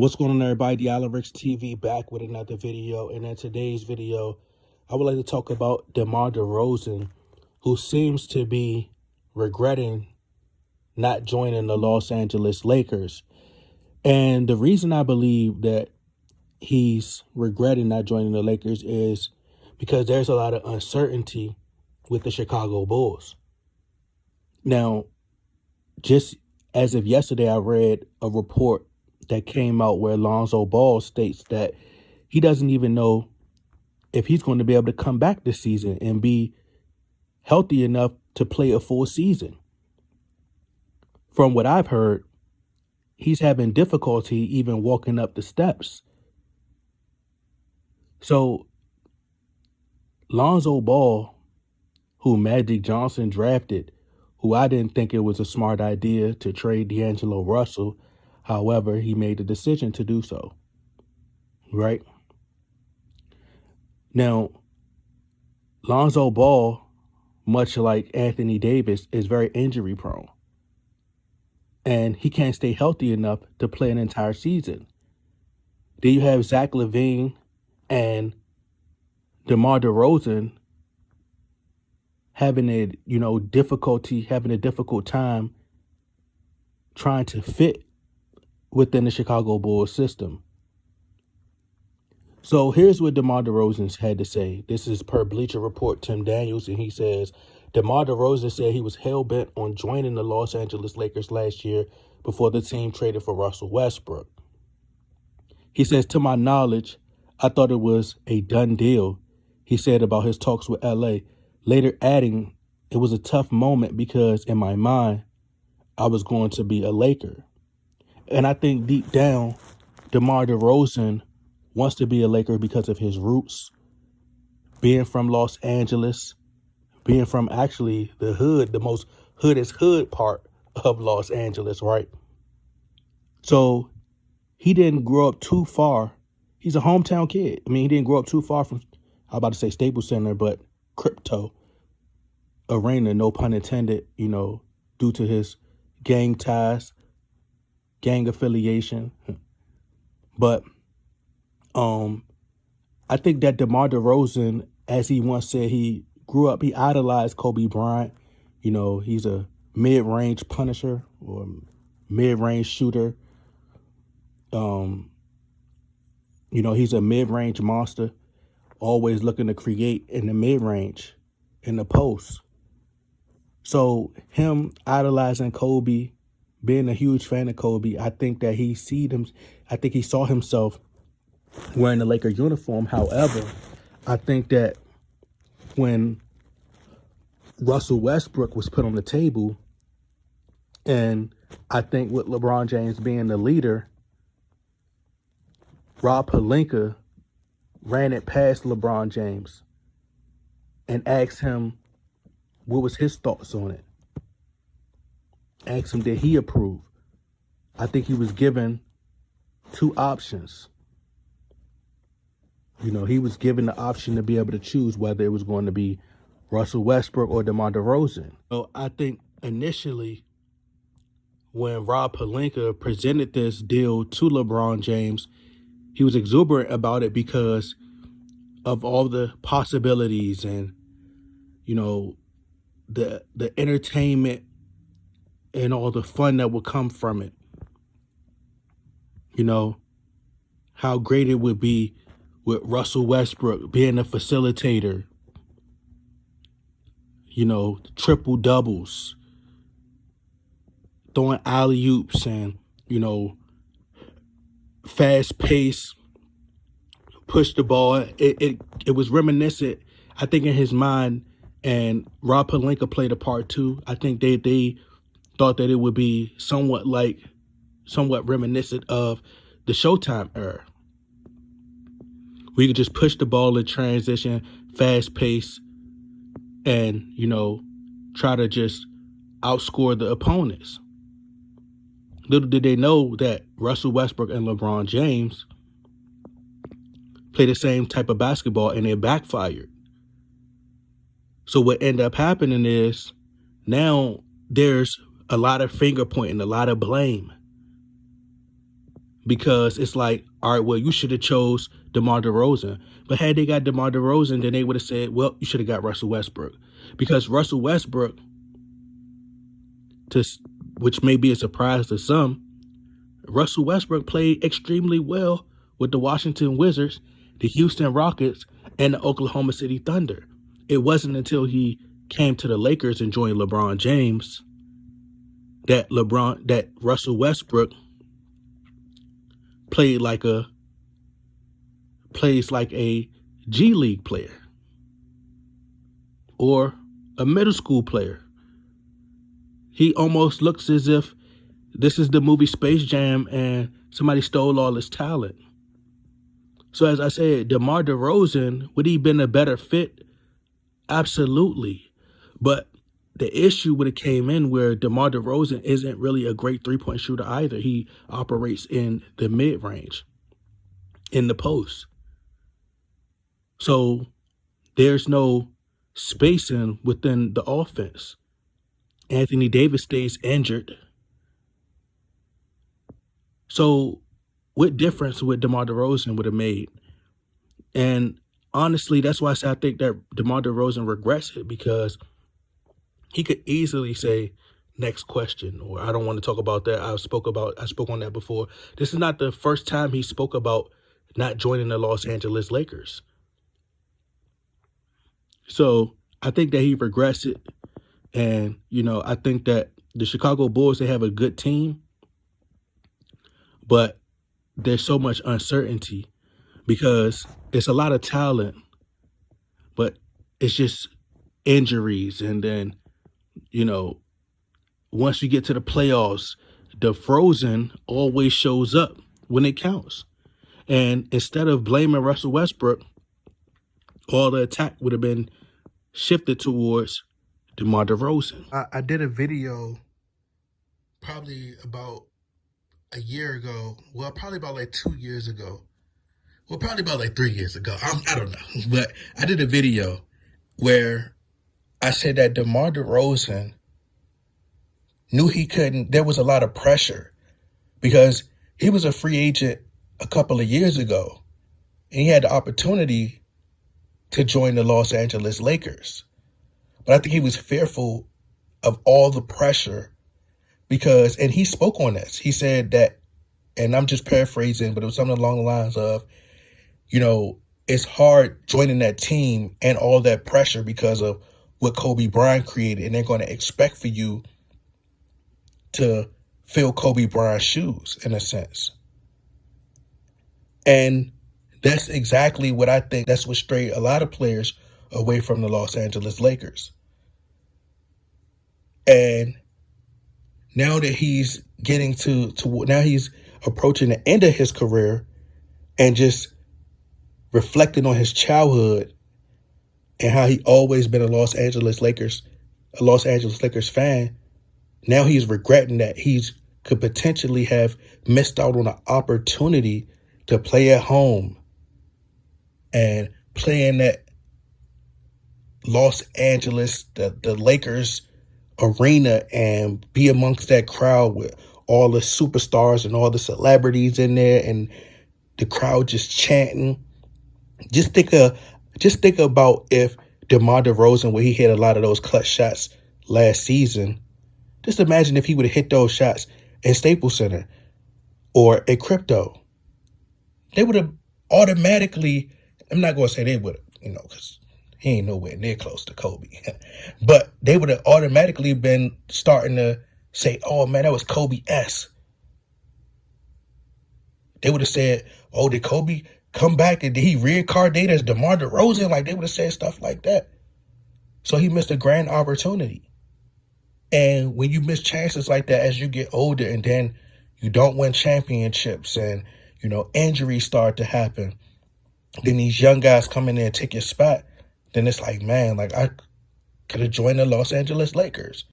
What's going on, everybody? The Alarix TV back with another video. And in today's video, I would like to talk about Demar Derozan, who seems to be regretting not joining the Los Angeles Lakers. And the reason I believe that he's regretting not joining the Lakers is because there's a lot of uncertainty with the Chicago Bulls. Now, just as of yesterday, I read a report that came out where Lonzo Ball states that he doesn't even know if he's going to be able to come back this season and be healthy enough to play a full season. From what I've heard, he's having difficulty even walking up the steps. So Lonzo Ball, who Magic Johnson drafted, who I didn't think it was a smart idea to trade D'Angelo Russell. However, he made the decision to do so, right? Now, Lonzo Ball, much like Anthony Davis, is very injury prone. And he can't stay healthy enough to play an entire season. Then you have Zach LaVine and DeMar DeRozan having a difficult time trying to fit within the Chicago Bulls system. So here's what DeMar DeRozan had to say. This is per Bleacher Report, Tim Daniels, and he says, DeMar DeRozan said he was hell-bent on joining the Los Angeles Lakers last year before the team traded for Russell Westbrook. He says, to my knowledge, I thought it was a done deal, he said about his talks with LA, later adding, it was a tough moment because in my mind, I was going to be a Laker. And I think deep down, DeMar DeRozan wants to be a Laker because of his roots, being from Los Angeles, being from actually the hood, the most hood part of Los Angeles, right? So he didn't grow up too far. He's a hometown kid. I mean, he didn't grow up too far from, I'm about to say Staples Center, but Crypto Arena, no pun intended, due to his gang ties, gang affiliation. But I think that DeMar DeRozan, as he once said, he grew up, he idolized Kobe Bryant. He's a mid-range punisher or mid-range shooter. He's a mid-range monster, always looking to create in the mid-range, in the post. So him idolizing Kobe, being a huge fan of Kobe, I think that he saw himself wearing the Laker uniform. However, I think that when Russell Westbrook was put on the table, and I think with LeBron James being the leader, Rob Pelinka ran it past LeBron James and asked him what was his thoughts on it. Asked him, did he approve? I think he was given two options. He was given the option to be able to choose whether it was going to be Russell Westbrook or DeMar DeRozan. So I think initially when Rob Pelinka presented this deal to LeBron James, he was exuberant about it because of all the possibilities and, the entertainment and all the fun that would come from it. How great it would be with Russell Westbrook being a facilitator, triple doubles, throwing alley-oops and, fast pace, push the ball. It was reminiscent, I think, in his mind, and Rob Pelinka played a part too. I think they thought that it would be somewhat reminiscent of the Showtime era. We could just push the ball in transition, fast pace, and, try to just outscore the opponents. Little did they know that Russell Westbrook and LeBron James play the same type of basketball, and it backfired. So what ended up happening is now there's a lot of finger pointing, a lot of blame because it's like, all right, well, you should have chose DeMar DeRozan. But had they got DeMar DeRozan, then they would have said, well, you should have got Russell Westbrook. Because Russell Westbrook, which may be a surprise to some, Russell Westbrook played extremely well with the Washington Wizards, the Houston Rockets, and the Oklahoma City Thunder. It wasn't until he came to the Lakers and joined LeBron James that Russell Westbrook plays like a G League player or a middle school player. He almost looks as if this is the movie Space Jam and somebody stole all his talent. So as I said, DeMar DeRozan, would he been a better fit? Absolutely. But the issue would have came in where DeMar DeRozan isn't really a great three-point shooter either. He operates in the mid-range, in the post. So there's no spacing within the offense. Anthony Davis stays injured. So what difference would DeMar DeRozan would have made? And honestly, that's why I say I think that DeMar DeRozan regrets it, because he could easily say, next question, or I don't want to talk about that. I spoke on that before. This is not the first time he spoke about not joining the Los Angeles Lakers. So I think that he regrets it. And, I think that the Chicago Bulls, they have a good team, but there's so much uncertainty because it's a lot of talent, but it's just injuries. And then, once you get to the playoffs, the frozen always shows up when it counts. And instead of blaming Russell Westbrook, all the attack would have been shifted towards DeMar DeRozan. I did a video probably about a year ago. Well, probably about like 2 years ago. Well, probably about like 3 years ago. I don't know. But I did a video where I said that DeMar DeRozan knew he couldn't. There was a lot of pressure because he was a free agent a couple of years ago. And he had the opportunity to join the Los Angeles Lakers. But I think he was fearful of all the pressure because, and he spoke on this. He said that, and I'm just paraphrasing, but it was something along the lines of, it's hard joining that team and all that pressure because of what Kobe Bryant created. And they're going to expect for you to fill Kobe Bryant's shoes in a sense. And that's exactly what I think. That's what strayed a lot of players away from the Los Angeles Lakers. And now that he's getting now he's approaching the end of his career and just reflecting on his childhood and how he always been a Los Angeles Lakers fan. Now he's regretting that he's could potentially have missed out on an opportunity to play at home and play in that Los Angeles, the Lakers arena, and be amongst that crowd with all the superstars and all the celebrities in there and the crowd just chanting. Just think about if DeMar DeRozan, where he hit a lot of those clutch shots last season, just imagine if he would have hit those shots at Staples Center or at Crypto. They would have automatically, I'm not going to say they would have, because he ain't nowhere near close to Kobe. But they would have automatically been starting to say, oh, man, that was Kobe-esque. They would have said, oh, did Kobe come back and did he reincarnate as DeMar DeRozan? Like, they would have said stuff like that. So he missed a grand opportunity. And when you miss chances like that as you get older and then you don't win championships and, injuries start to happen, then these young guys come in there and take your spot, then it's like, man, like I could have joined the Los Angeles Lakers.